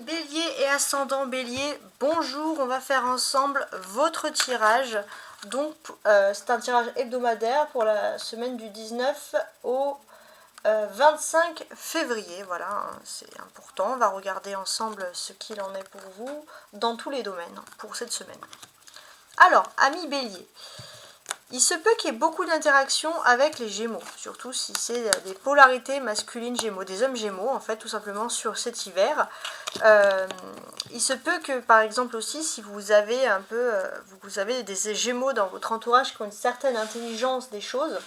Bélier et ascendant Bélier, bonjour, on va faire ensemble votre tirage. Donc c'est un tirage hebdomadaire pour la semaine du 19 au 25 février. Voilà, hein, c'est important. On va regarder ensemble ce qu'il en est pour vous dans tous les domaines pour cette semaine. Alors, amis Bélier, il se peut qu'il y ait beaucoup d'interactions avec les Gémeaux, surtout si c'est des polarités masculines Gémeaux, des hommes Gémeaux, en fait, tout simplement sur cet hiver. Il se peut que, par exemple aussi, si vous avez vous avez des Gémeaux dans votre entourage qui ont une certaine intelligence des choses,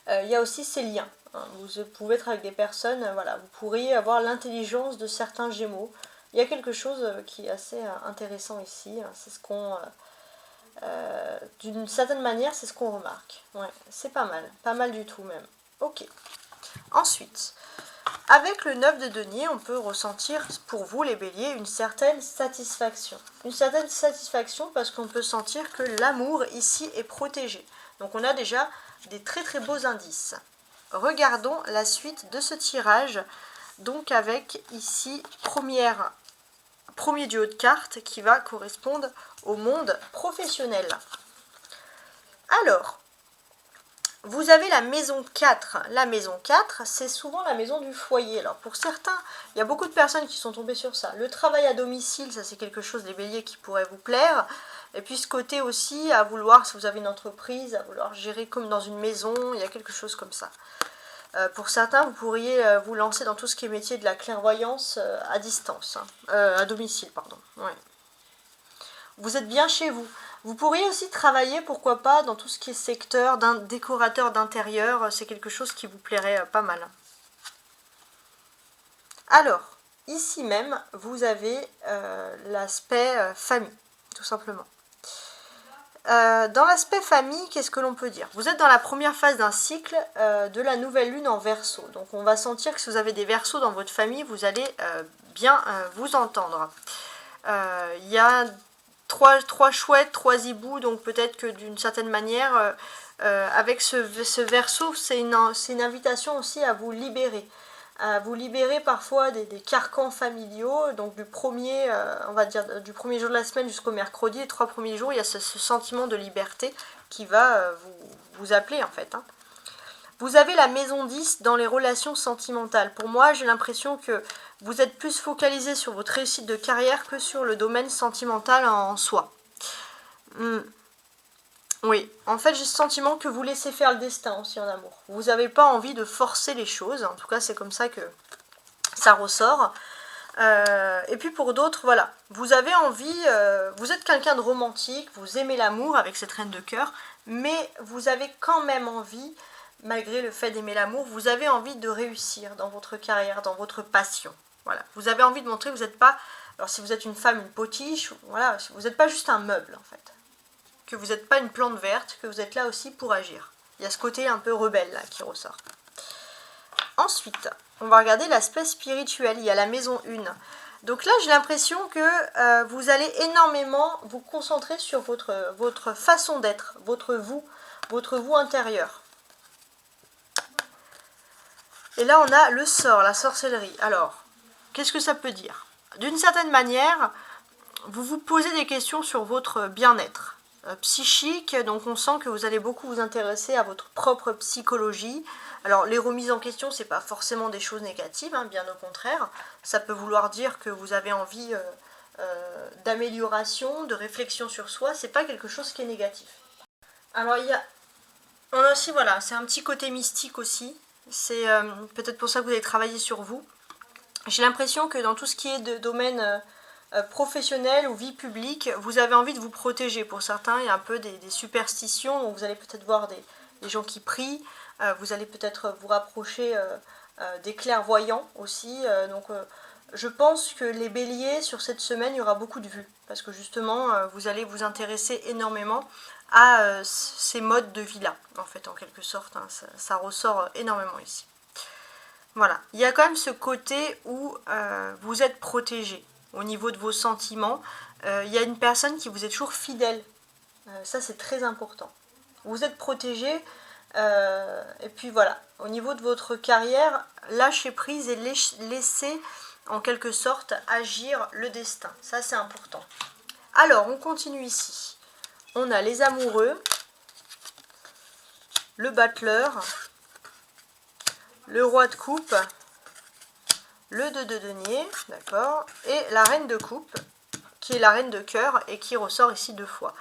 il y a aussi ces liens. Hein. Vous pouvez être avec des personnes, voilà, vous pourriez avoir l'intelligence de certains Gémeaux. Il y a quelque chose qui est assez intéressant ici, hein. C'est ce qu'on... d'une certaine manière, c'est ce qu'on remarque. Ouais, c'est pas mal du tout même. Ok. Ensuite, avec le 9 de denier, on peut ressentir pour vous les béliers une certaine satisfaction. Une certaine satisfaction parce qu'on peut sentir que l'amour ici est protégé. Donc on a déjà des très très beaux indices. Regardons la suite de ce tirage. Donc avec ici premier duo de cartes qui va correspondre au monde professionnel. Alors, vous avez la maison 4. La maison 4, c'est souvent la maison du foyer. Alors pour certains, il y a beaucoup de personnes qui sont tombées sur ça. Le travail à domicile, ça c'est quelque chose, les béliers, qui pourrait vous plaire. Et puis ce côté aussi, à vouloir, si vous avez une entreprise, à vouloir gérer comme dans une maison, il y a quelque chose comme ça. Pour certains, vous pourriez vous lancer dans tout ce qui est métier de la clairvoyance à distance, hein. À domicile, pardon. Ouais. Vous êtes bien chez vous. Vous pourriez aussi travailler, pourquoi pas, dans tout ce qui est secteur d'un décorateur d'intérieur. C'est quelque chose qui vous plairait pas mal. Alors, ici même, vous avez l'aspect famille, tout simplement. Dans l'aspect famille, qu'est-ce que l'on peut dire? Vous êtes dans la première phase d'un cycle de la nouvelle lune en Verseau. Donc on va sentir que si vous avez des Verseaux dans votre famille, vous allez bien vous entendre. Il y a trois chouettes, 3 hiboux, donc peut-être que d'une certaine manière, avec ce Verseau, c'est une invitation aussi à vous libérer. Vous libérer parfois des carcans familiaux, donc du premier, on va dire, du premier jour de la semaine jusqu'au mercredi, les 3 premiers jours, il y a ce sentiment de liberté qui va vous appeler en fait. Hein. Vous avez la maison 10 dans les relations sentimentales. Pour moi, j'ai l'impression que vous êtes plus focalisé sur votre réussite de carrière que sur le domaine sentimental en soi. Oui, en fait j'ai ce sentiment que vous laissez faire le destin aussi en amour. Vous n'avez pas envie de forcer les choses, en tout cas c'est comme ça que ça ressort. Et puis pour d'autres, voilà, vous avez envie, vous êtes quelqu'un de romantique, vous aimez l'amour avec cette reine de cœur, mais vous avez quand même envie, malgré le fait d'aimer l'amour, vous avez envie de réussir dans votre carrière, dans votre passion. Voilà, vous avez envie de montrer que vous n'êtes pas, alors si vous êtes une femme, une potiche, voilà, vous n'êtes pas juste un meuble en fait. Que vous n'êtes pas une plante verte, que vous êtes là aussi pour agir. Il y a ce côté un peu rebelle là qui ressort. Ensuite, on va regarder l'aspect spirituel. Il y a la maison 1. Donc là, j'ai l'impression que vous allez énormément vous concentrer sur votre façon d'être, votre vous intérieur. Et là, on a le sort, la sorcellerie. Alors, qu'est-ce que ça peut dire? D'une certaine manière, vous vous posez des questions sur votre bien-être psychique, donc on sent que vous allez beaucoup vous intéresser à votre propre psychologie. Alors les remises en question, c'est pas forcément des choses négatives, hein, bien au contraire. Ça peut vouloir dire que vous avez envie d'amélioration, de réflexion sur soi, c'est pas quelque chose qui est négatif. Alors on a aussi, voilà, c'est un petit côté mystique aussi. C'est peut-être pour ça que vous allez travailler sur vous. J'ai l'impression que dans tout ce qui est de domaine professionnel ou vie publique, vous avez envie de vous protéger. Pour certains, il y a un peu des superstitions, donc vous allez peut-être voir des gens qui prient, vous allez peut-être vous rapprocher des clairvoyants aussi. Donc je pense que les béliers, sur cette semaine, il y aura beaucoup de vues, parce que justement, vous allez vous intéresser énormément à ces modes de vie-là, en fait, en quelque sorte. Hein, ça ressort énormément ici. Voilà, il y a quand même ce côté où vous êtes protégé. Au niveau de vos sentiments, il y a une personne qui vous est toujours fidèle. Ça, c'est très important. Vous êtes protégé. Et puis voilà, au niveau de votre carrière, lâchez prise et laissez en quelque sorte agir le destin. Ça c'est important. Alors on continue ici. On a les amoureux, le battleur, le roi de coupe, le 2 de denier, d'accord, et la reine de coupe, qui est la reine de cœur et qui ressort ici 2 fois.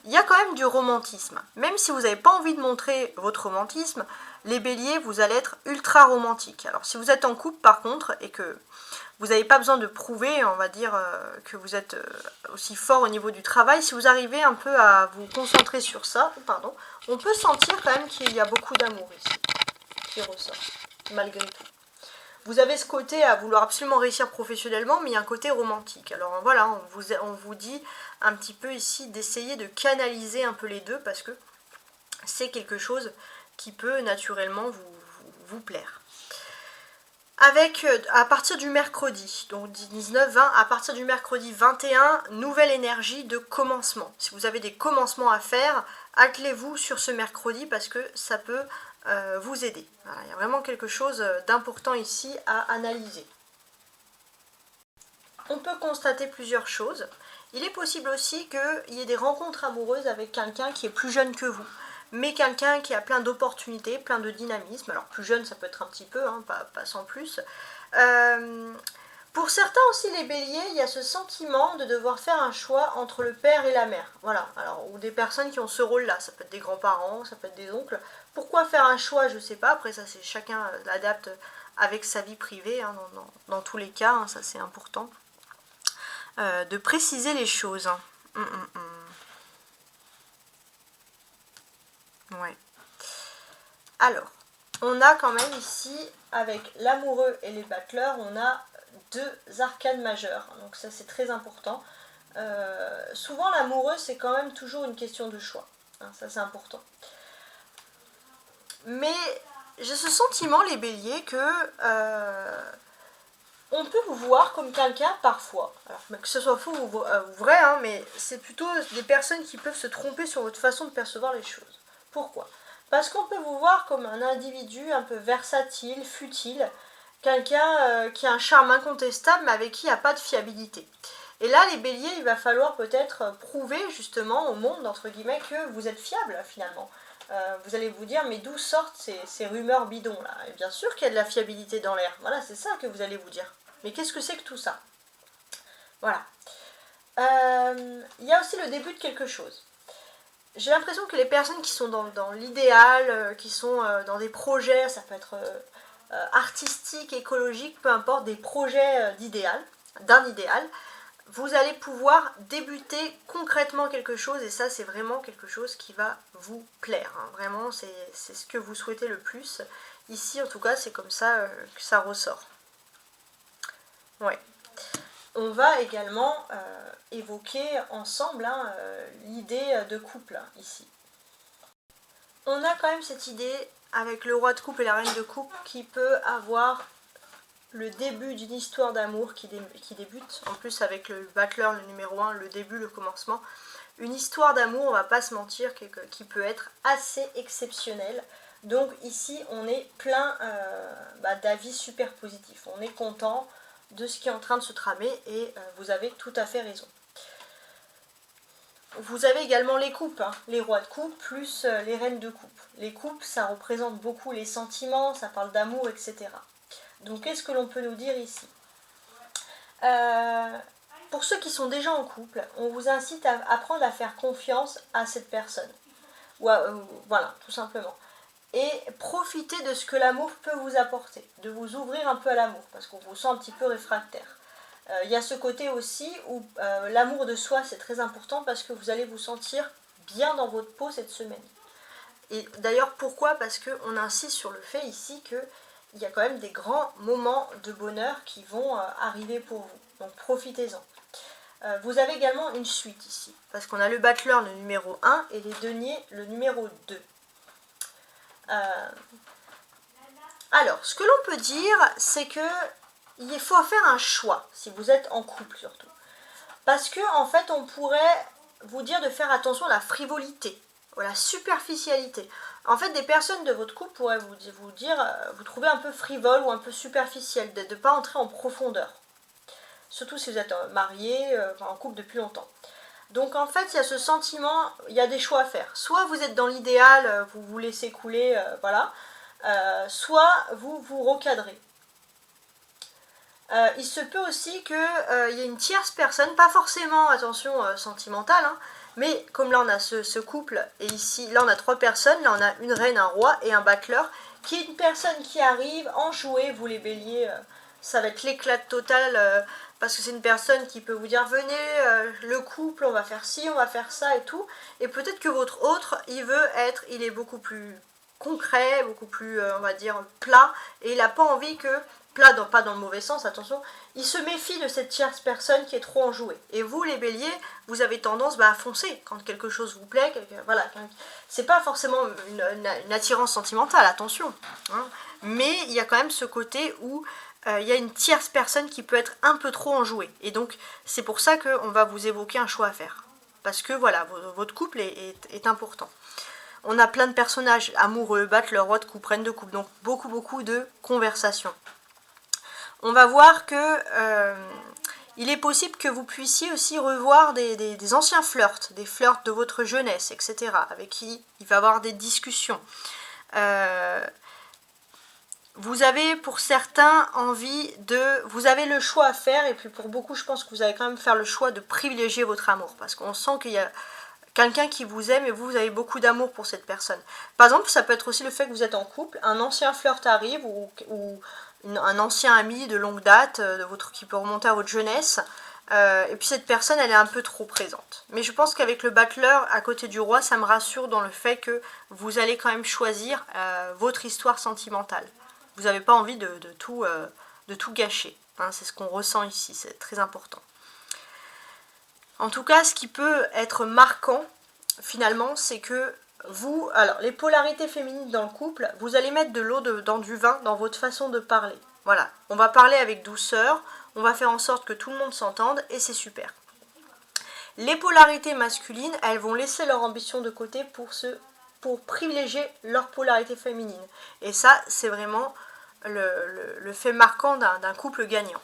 Il y a quand même du romantisme. Même si vous n'avez pas envie de montrer votre romantisme, les béliers, vous allez être ultra romantique. Alors si vous êtes en couple par contre, et que vous n'avez pas besoin de prouver, on va dire, que vous êtes aussi fort au niveau du travail, si vous arrivez un peu à vous concentrer sur ça, pardon, on peut sentir quand même qu'il y a beaucoup d'amour ici, qui ressort, malgré tout. Vous avez ce côté à vouloir absolument réussir professionnellement, mais il y a un côté romantique. Alors voilà, on vous dit un petit peu ici d'essayer de canaliser un peu les deux, parce que c'est quelque chose qui peut naturellement vous plaire. Avec, à partir du mercredi, donc 19-20, à partir du mercredi 21, nouvelle énergie de commencement. Si vous avez des commencements à faire, attelez-vous sur ce mercredi parce que ça peut vous aider. Voilà, il y a vraiment quelque chose d'important ici à analyser. On peut constater plusieurs choses. Il est possible aussi qu'il y ait des rencontres amoureuses avec quelqu'un qui est plus jeune que vous, mais quelqu'un qui a plein d'opportunités, plein de dynamisme. Alors plus jeune, ça peut être un petit peu, hein, pas sans plus. Pour certains aussi, les béliers, il y a ce sentiment de devoir faire un choix entre le père et la mère. Voilà, alors, ou des personnes qui ont ce rôle-là. Ça peut être des grands-parents, ça peut être des oncles. Pourquoi faire un choix, je ne sais pas. Après, ça, c'est chacun l'adapte avec sa vie privée, hein, dans tous les cas, hein, ça c'est important. De préciser les choses. Ouais. Alors, on a quand même ici, avec l'amoureux et les battleurs, on a 2 arcanes majeures. Donc ça c'est très important. Souvent l'amoureux c'est quand même toujours une question de choix. Hein, ça c'est important. Mais j'ai ce sentiment, les béliers, que on peut vous voir comme quelqu'un parfois. Alors que ce soit faux ou vrai, hein, mais c'est plutôt des personnes qui peuvent se tromper sur votre façon de percevoir les choses. Pourquoi ? Parce qu'on peut vous voir comme un individu un peu versatile, futile, quelqu'un qui a un charme incontestable mais avec qui il n'y a pas de fiabilité. Et là, les béliers, il va falloir peut-être prouver justement au monde, entre guillemets, que vous êtes fiable finalement. Vous allez vous dire, mais d'où sortent ces rumeurs bidons là? Et bien sûr qu'il y a de la fiabilité dans l'air. Voilà, c'est ça que vous allez vous dire. Mais qu'est-ce que c'est que tout ça? Voilà. Il y a aussi le début de quelque chose. J'ai l'impression que les personnes qui sont dans l'idéal, qui sont dans des projets, ça peut être artistique, écologique, peu importe, des projets d'un idéal, vous allez pouvoir débuter concrètement quelque chose et ça c'est vraiment quelque chose qui va vous plaire. Hein. Vraiment c'est ce que vous souhaitez le plus. Ici en tout cas c'est comme ça que ça ressort. Ouais. On va également évoquer ensemble hein, l'idée de couple hein, ici. On a quand même cette idée avec le roi de coupe et la reine de coupe qui peut avoir le début d'une histoire d'amour qui débute, en plus avec le battleur, le numéro 1, le début, le commencement. Une histoire d'amour, on va pas se mentir, qui peut être assez exceptionnelle. Donc ici, on est plein d'avis super positifs. On est content de ce qui est en train de se tramer et vous avez tout à fait raison. Vous avez également les coupes, hein, les rois de coupe plus les reines de coupe. Les coupes, ça représente beaucoup les sentiments, ça parle d'amour, etc. Donc qu'est-ce que l'on peut nous dire ici? Pour ceux qui sont déjà en couple, on vous incite à apprendre à faire confiance à cette personne. Voilà, tout simplement. Et profitez de ce que l'amour peut vous apporter, de vous ouvrir un peu à l'amour, parce qu'on vous sent un petit peu réfractaire. Il y a ce côté aussi où l'amour de soi c'est très important parce que vous allez vous sentir bien dans votre peau cette semaine. Et d'ailleurs pourquoi? Parce qu'on insiste sur le fait ici qu'il y a quand même des grands moments de bonheur qui vont arriver pour vous. Donc profitez-en. Vous avez également une suite ici, parce qu'on a le battleur le numéro 1 et les deniers le numéro 2. Alors, ce que l'on peut dire, c'est que il faut faire un choix, si vous êtes en couple surtout. Parce que, en fait, on pourrait vous dire de faire attention à la frivolité, à la superficialité. En fait, des personnes de votre couple pourraient vous dire, vous trouver un peu frivole ou un peu superficiel, de ne pas entrer en profondeur. surtout si vous êtes marié, en couple depuis longtemps. Donc en fait, il y a ce sentiment, il y a des choix à faire. Soit vous êtes dans l'idéal, vous vous laissez couler, voilà, soit vous vous recadrez. Il se peut aussi qu'il y ait une tierce personne, pas forcément, attention, sentimentale, hein, mais comme là on a ce couple, et ici, là on a 3 personnes, là on a une reine, un roi et un battleur, qui est une personne qui arrive, enjouée, vous les béliers, ça va être l'éclat total, parce que c'est une personne qui peut vous dire venez, le couple, on va faire ci, on va faire ça et tout, et peut-être que votre autre, il est beaucoup plus concret, beaucoup plus, on va dire, plat, et il n'a pas envie que, plat, pas dans le mauvais sens, attention, il se méfie de cette tierce personne qui est trop enjouée. Et vous, les béliers, vous avez tendance à foncer quand quelque chose vous plaît, voilà, c'est pas forcément une attirance sentimentale, attention, hein, mais il y a quand même ce côté où il y a une tierce personne qui peut être un peu trop enjouée. Et donc, c'est pour ça qu'on va vous évoquer un choix à faire. Parce que, voilà, votre couple est important. On a plein de personnages amoureux, battleur, roi de coupe, reine de coupe, donc beaucoup de conversations. On va voir que il est possible que vous puissiez aussi revoir des anciens flirts, des flirts de votre jeunesse, etc., avec qui il va y avoir des discussions. Vous avez pour certains envie de... Vous avez le choix à faire, et puis pour beaucoup, je pense que vous allez quand même faire le choix de privilégier votre amour, parce qu'on sent qu'il y a quelqu'un qui vous aime et vous avez beaucoup d'amour pour cette personne. Par exemple, ça peut être aussi le fait que vous êtes en couple, un ancien flirt arrive, ou un ancien ami de longue date, qui peut remonter à votre jeunesse, et puis cette personne, elle est un peu trop présente. Mais je pense qu'avec le battleur à côté du roi, ça me rassure dans le fait que vous allez quand même choisir votre histoire sentimentale. Vous n'avez pas envie de tout gâcher. Hein, c'est ce qu'on ressent ici, c'est très important. En tout cas, ce qui peut être marquant, finalement, c'est que vous, alors les polarités féminines dans le couple, vous allez mettre de l'eau dans du vin dans votre façon de parler. Voilà, on va parler avec douceur, on va faire en sorte que tout le monde s'entende et c'est super. Les polarités masculines, elles vont laisser leur ambition de côté pour privilégier leur polarité féminine. Et ça, c'est vraiment le fait marquant d'un couple gagnant.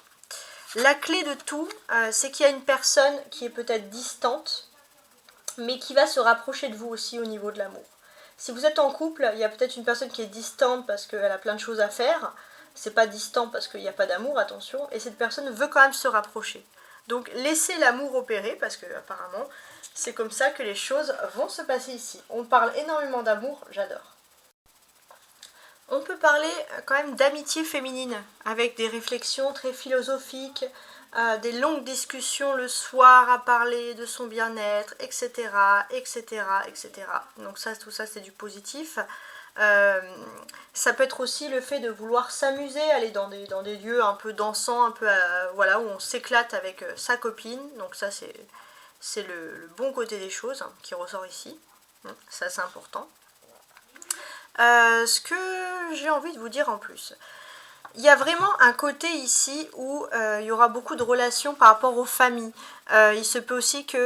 La clé de tout, c'est qu'il y a une personne qui est peut-être distante, mais qui va se rapprocher de vous aussi au niveau de l'amour. Si vous êtes en couple, il y a peut-être une personne qui est distante parce qu'elle a plein de choses à faire. C'est pas distant parce qu'il n'y a pas d'amour, attention. Et cette personne veut quand même se rapprocher. Donc laissez l'amour opérer parce que apparemment c'est comme ça que les choses vont se passer ici. On parle énormément d'amour, j'adore. On peut parler quand même d'amitié féminine avec des réflexions très philosophiques, des longues discussions le soir à parler de son bien-être, etc., etc., etc. Donc ça, tout ça, c'est du positif. Ça peut être aussi le fait de vouloir s'amuser, aller dans des lieux un peu dansants, un peu voilà, où on s'éclate avec sa copine. Donc ça, c'est le bon côté des choses hein, qui ressort ici. Ça, c'est important. Ce que j'ai envie de vous dire en plus, il y a vraiment un côté ici où il y aura beaucoup de relations par rapport aux familles. Il se peut aussi qu'il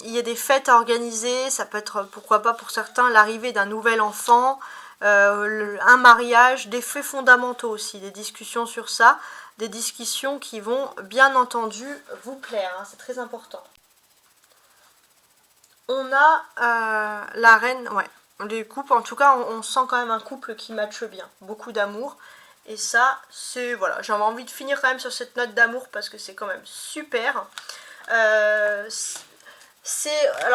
y ait des fêtes à organiser, ça peut être pourquoi pas pour certains l'arrivée d'un nouvel enfant, un mariage, des faits fondamentaux aussi, des discussions sur ça, des discussions qui vont bien entendu vous plaire, hein, c'est très important. On a la reine, ouais. Les couples, en tout cas, on sent quand même un couple qui matche bien. Beaucoup d'amour. Et ça, c'est... Voilà, j'avais envie de finir quand même sur cette note d'amour parce que c'est quand même super. Alors,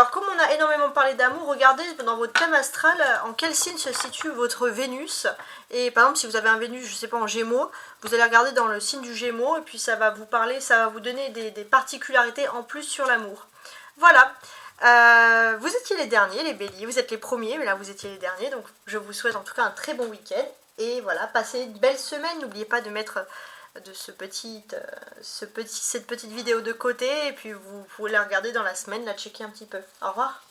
comme on a énormément parlé d'amour, regardez dans votre thème astral en quel signe se situe votre Vénus. Et par exemple, si vous avez un Vénus, je sais pas, en Gémeaux, vous allez regarder dans le signe du Gémeaux et puis ça va vous parler, ça va vous donner des particularités en plus sur l'amour. Voilà. Vous étiez les derniers, les béliers, vous êtes les premiers, mais là vous étiez les derniers, donc je vous souhaite en tout cas un très bon week-end, et voilà, passez une belle semaine, n'oubliez pas de mettre cette petite vidéo de côté, et puis vous pouvez la regarder dans la semaine, la checker un petit peu. Au revoir.